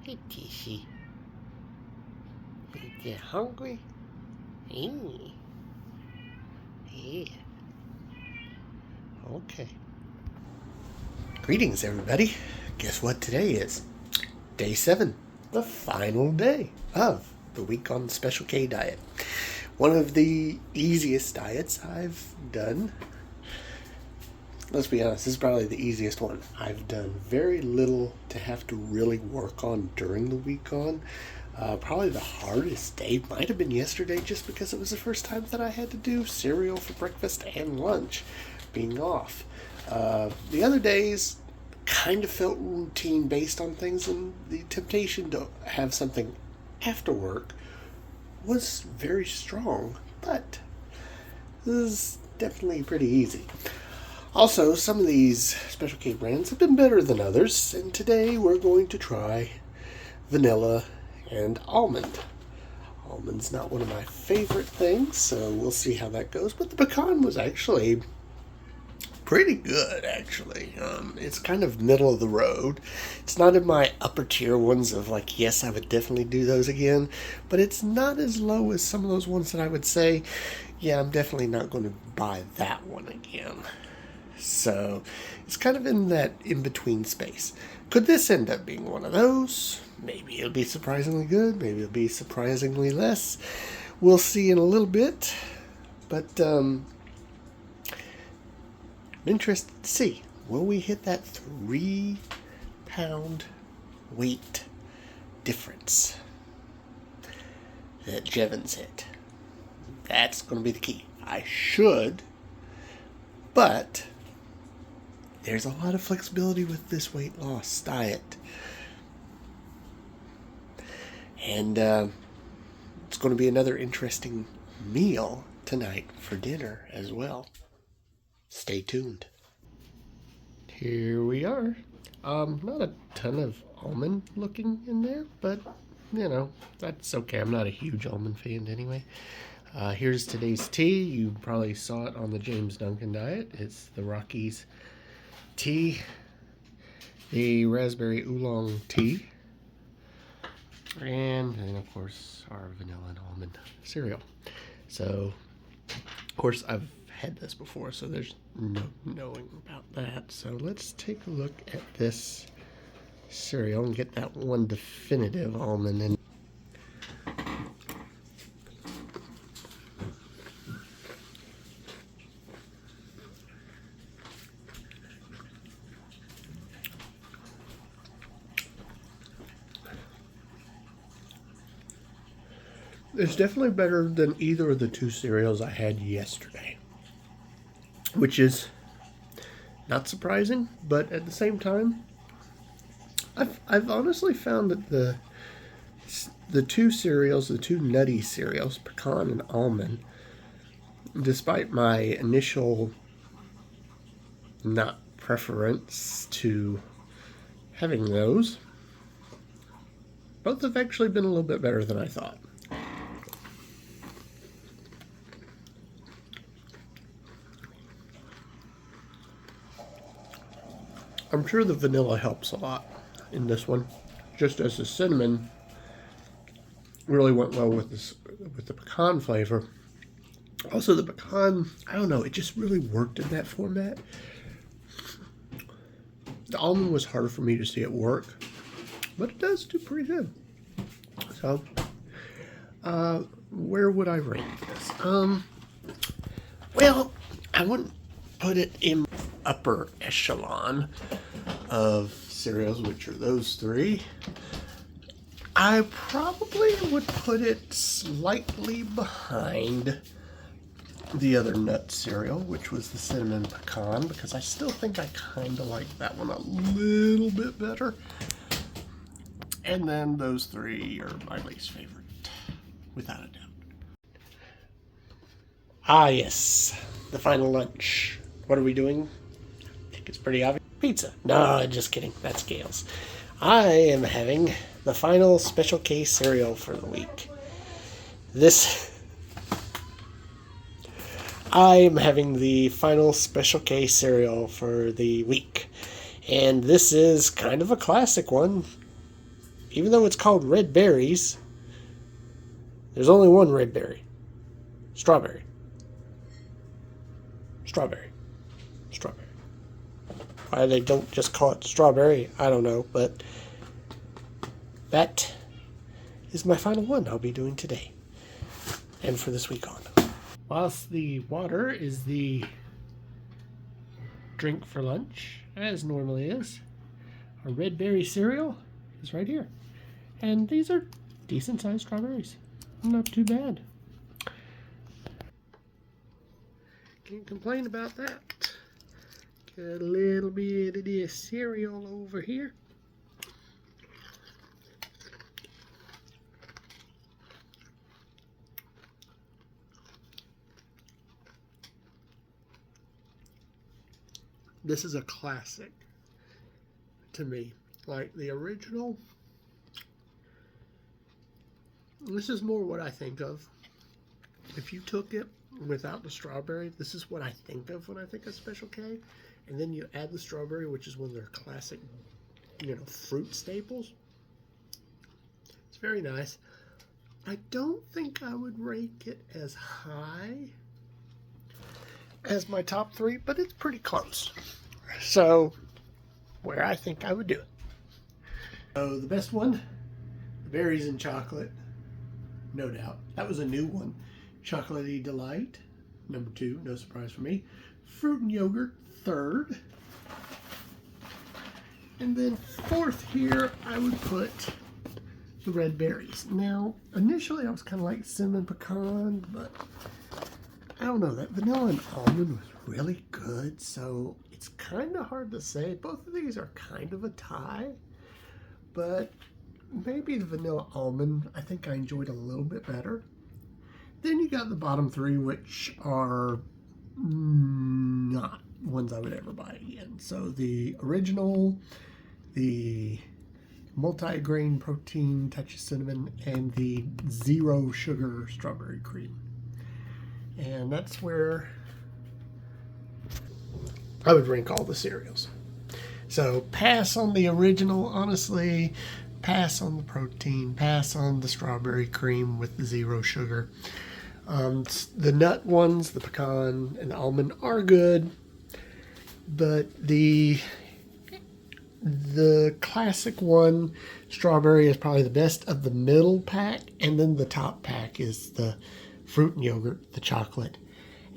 Hey, Tishy. You hungry? Hey. Yeah. Okay. Greetings, everybody. Guess what today is? Day 7. The final day of the week on the Special K diet. One of the easiest diets I've done. Let's be honest, this is probably the easiest one. I've done very little to have to really work on during the week on. Probably the hardest day might have been yesterday just because it was the first time that I had to do cereal for breakfast and lunch being off. The other days kind of felt routine based on things, and the temptation to have something after work was very strong, but this is definitely pretty easy. Also, some of these Special K brands have been better than others, and today we're going to try vanilla and almond. Almond's not one of my favorite things, so we'll see how that goes, but the pecan was actually pretty good, actually. It's kind of middle of the road. It's not in my upper tier ones of like, yes, I would definitely do those again, but it's not as low as some of those ones that I would say, yeah, I'm definitely not going to buy that one again. So it's kind of in that in-between space. Could this end up being one of those? Maybe it'll be surprisingly good. Maybe it'll be surprisingly less. We'll see in a little bit. But I'm interested to see. Will we hit that 3-pound weight difference that Jevons hit? That's going to be the key. I should, but there's a lot of flexibility with this weight loss diet. And it's going to be another interesting meal tonight for dinner as well. Stay tuned. Here we are. Not a ton of almond looking in there, but you know, that's okay. I'm not a huge almond fan anyway. Here's today's tea. You probably saw it on the James Duncan diet. It's the Rockies tea, the raspberry oolong tea, and then of course our vanilla and almond cereal. So of course I've had this before, so there's no knowing about that. So let's take a look at this cereal and get that one definitive almond in. It's definitely better than either of the two cereals I had yesterday, which is not surprising, but at the same time, I've honestly found that the two cereals, the two nutty cereals, pecan and almond, despite my initial not preference to having those, both have actually been a little bit better than I thought. I'm sure the vanilla helps a lot in this one, just as the cinnamon really went well with this, with the pecan flavor. Also, the pecan, I don't know, it just really worked in that format. The almond was harder for me to see it work, but it does do pretty good. So, where would I rank this? Well, I wouldn't put it in upper echelon of cereals, which are those three. I probably would put it slightly behind the other nut cereal, which was the cinnamon pecan, because I still think I kind of like that one a little bit better. And then those three are my least favorite, without a doubt. Ah, yes, the final lunch. What are we doing? I think it's pretty obvious. Pizza. No, just kidding. That's Gail's. I am having the final Special K cereal for the week. I'm having the final Special K cereal for the week. And this is kind of a classic one. even though it's called red berries, there's only one red berry. Strawberry. Strawberry. Strawberry. Why they don't just call it strawberry, I don't know, but that is my final one I'll be doing today and for this week on. Whilst the water is the drink for lunch, as normally is, our red berry cereal is right here. And these are decent sized strawberries. Not too bad. Can't complain about that. Got a little bit of this cereal over here. This is a classic to me. Like the original, this is more what I think of. If you took it without the strawberry, this is what I think of when I think of Special K. And then you add the strawberry, which is one of their classic, fruit staples. It's very nice. I don't think I would rank it as high as my top three, but it's pretty close. So, where I think I would do it. So, the best one, berries and chocolate, no doubt. That was a new one. Chocolatey Delight, number 2, no surprise for me. Fruit and yogurt, 3rd. And then 4th here, I would put the red berries. Now, initially I was kind of like cinnamon pecan, but I don't know, that vanilla and almond was really good, so it's kind of hard to say. Both of these are kind of a tie, but maybe the vanilla almond I think I enjoyed a little bit better. Then you got the bottom 3, which are not ones I would ever buy again. So the original, the multi-grain protein touch of cinnamon, and the zero sugar strawberry cream. And that's where I would rank all the cereals. So pass on the original, honestly. Pass on the protein. Pass on the strawberry cream with the zero sugar. The nut ones, the pecan and the almond, are good, but the classic one, strawberry, is probably the best of the middle pack, and then the top pack is the fruit and yogurt, the chocolate,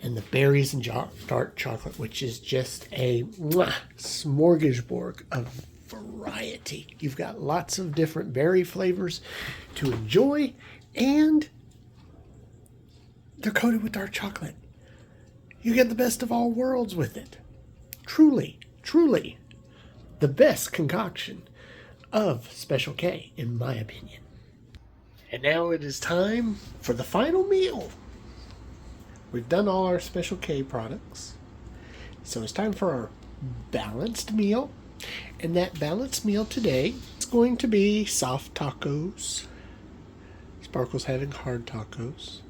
and the berries and dark chocolate, which is just a smorgasbord of variety. You've got lots of different berry flavors to enjoy, and they're coated with dark chocolate. You get the best of all worlds with it. Truly, truly the best concoction of Special K, in my opinion. And now it is time for the final meal. We've done all our Special K products, so it's time for our balanced meal. And that balanced meal today is going to be soft tacos. Sparkle's having hard tacos.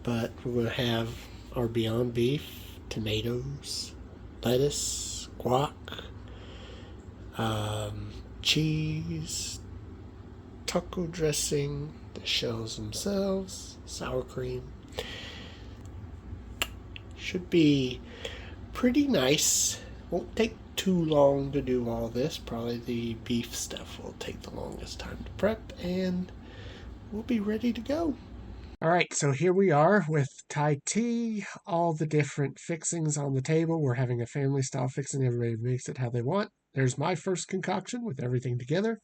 But we're going to have our Beyond Beef, tomatoes, lettuce, guac, cheese, taco dressing, the shells themselves, sour cream. Should be pretty nice. Won't take too long to do all this. Probably the beef stuff will take the longest time to prep, and we'll be ready to go. All right, so here we are with Thai tea, all the different fixings on the table. We're having a family style fixing. Everybody makes it how they want. There's my first concoction with everything together.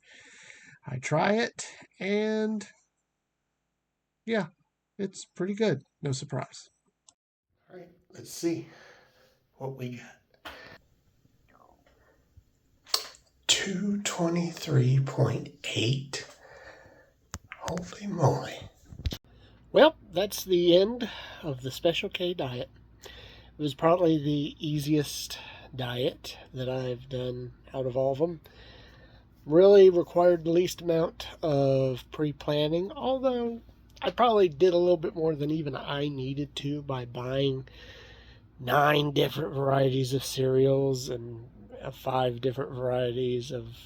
I try it, and yeah, it's pretty good. No surprise. All right, let's see what we got. 223.8. Holy moly. Well, that's the end of the Special K diet. It was probably the easiest diet that I've done out of all of them. Really required the least amount of pre-planning, although I probably did a little bit more than even I needed to by buying 9 different varieties of cereals and 5 different varieties of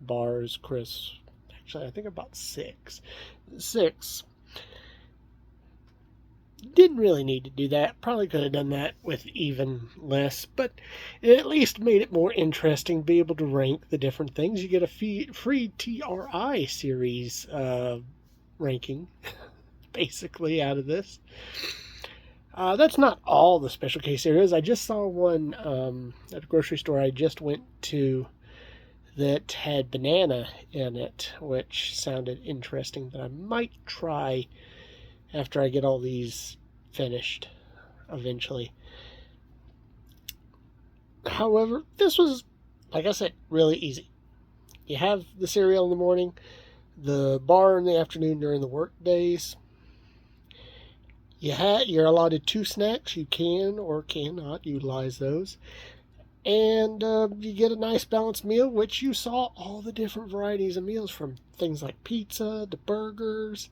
bars, crisps, that actually. I think about 6. 6. Didn't really need to do that. Probably could have done that with even less, but it at least made it more interesting to be able to rank the different things. You get a free TRI series ranking, basically, out of this. That's not all the special case there is. I just saw one at a grocery store I just went to that had banana in it, which sounded interesting, that I might try after I get all these finished eventually. However, this was, like I said, really easy. You have the cereal in the morning, the bar in the afternoon during the work days. You're allotted 2 snacks. You can or cannot utilize those. And you get a nice balanced meal, which you saw all the different varieties of meals, from things like pizza to burgers,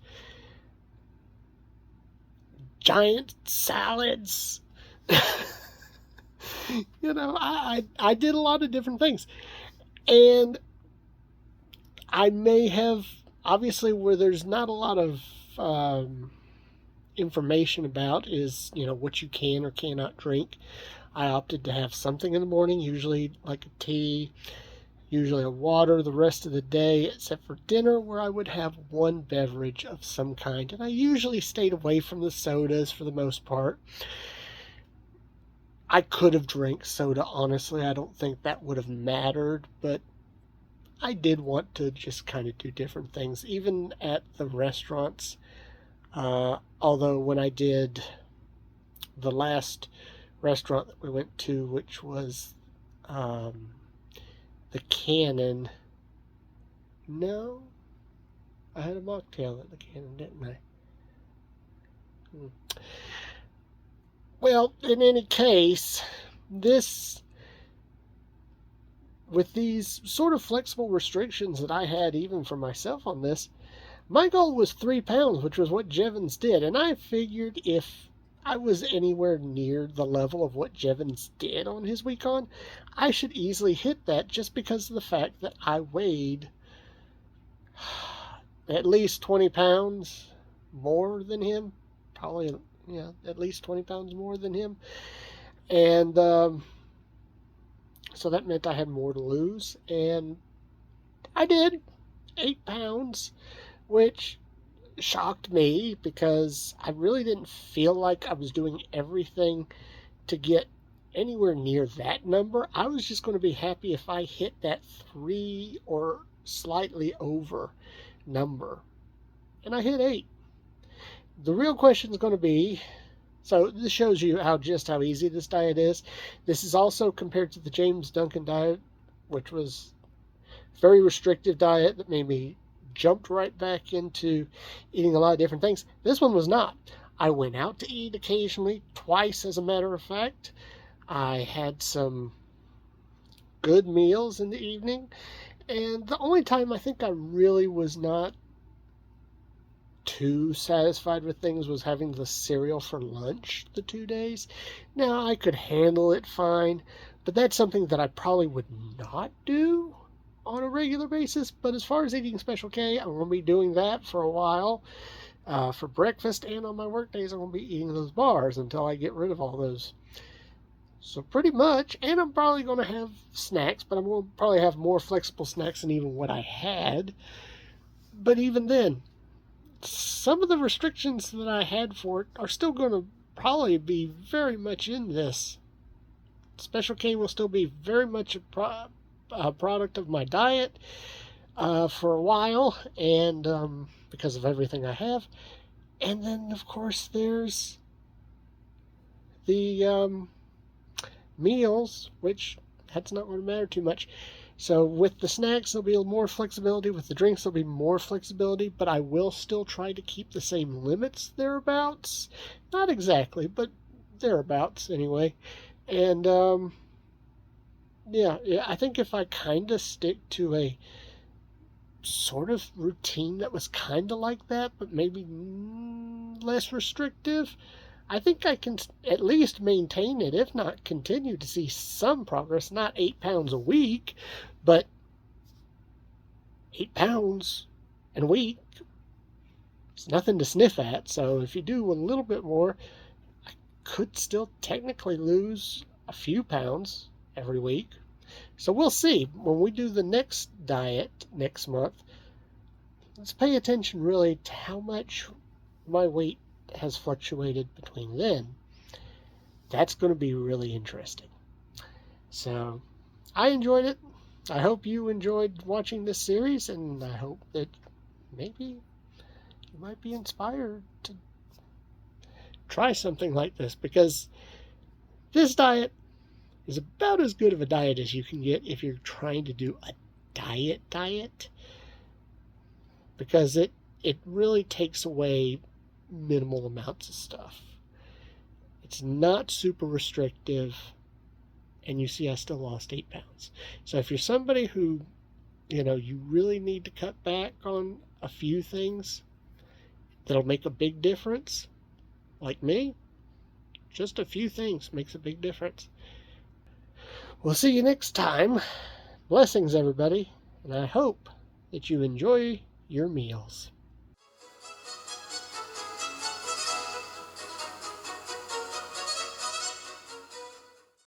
giant salads. I did a lot of different things. And I may have, obviously, where there's not a lot of information about is, what you can or cannot drink. I opted to have something in the morning, usually like a tea, usually a water the rest of the day, except for dinner, where I would have one beverage of some kind. And I usually stayed away from the sodas for the most part. I could have drank soda, honestly. I don't think that would have mattered, but I did want to just kind of do different things, even at the restaurants. Although when I did the last restaurant that we went to, which was the Cannon. No, I had a mocktail at the Cannon, didn't I? Well, in any case, with these sort of flexible restrictions that I had even for myself on this, my goal was 3 pounds, which was what Jevons did. And I figured if I was anywhere near the level of what Jevons did on his week on, I should easily hit that, just because of the fact that I weighed at least 20 pounds more than him. Probably, at least 20 pounds more than him. And so that meant I had more to lose. And I did. 8 pounds, which shocked me, because I really didn't feel like I was doing everything to get anywhere near that number. I was just going to be happy if I hit that 3 or slightly over number. And I hit 8. The real question is going to be, so this shows you how easy this diet is. This is also compared to the James Duncan diet, which was a very restrictive diet that made me jumped right back into eating a lot of different things. This one was not. I went out to eat occasionally, twice as a matter of fact. I had some good meals in the evening, and the only time I think I really was not too satisfied with things was having the cereal for lunch the 2 days. Now, I could handle it fine, but that's something that I probably would not do on a regular basis. But as far as eating Special K, I'm going to be doing that for a while. For breakfast and on my work days, I'm going to be eating those bars until I get rid of all those. So pretty much, and I'm probably going to have snacks, but I'm going to probably have more flexible snacks than even what I had. But even then, some of the restrictions that I had for it are still going to probably be very much in this. Special K will still be very much a product of my diet for a while, and because of everything I have. And then, of course, there's the meals, which that's not going to matter too much. So with the snacks, there'll be more flexibility. With the drinks, there'll be more flexibility, but I will still try to keep the same limits thereabouts. Not exactly, but thereabouts anyway. And yeah, I think if I kind of stick to a sort of routine that was kind of like that, but maybe less restrictive, I think I can at least maintain it, if not continue to see some progress. Not 8 pounds a week, but 8 pounds in a week, it's nothing to sniff at. So if you do a little bit more, I could still technically lose a few pounds every week. So we'll see. When we do the next diet next month, let's pay attention really to how much my weight has fluctuated between then. That's going to be really interesting. So I enjoyed it. I hope you enjoyed watching this series, and I hope that maybe you might be inspired to try something like this, because this diet is about as good of a diet as you can get if you're trying to do a diet, because it really takes away minimal amounts of stuff. It's not super restrictive, and you see I still lost 8 pounds. So if you're somebody who, you really need to cut back on a few things that'll make a big difference, like me, just a few things makes a big difference. We'll see you next time. Blessings, everybody, and I hope that you enjoy your meals.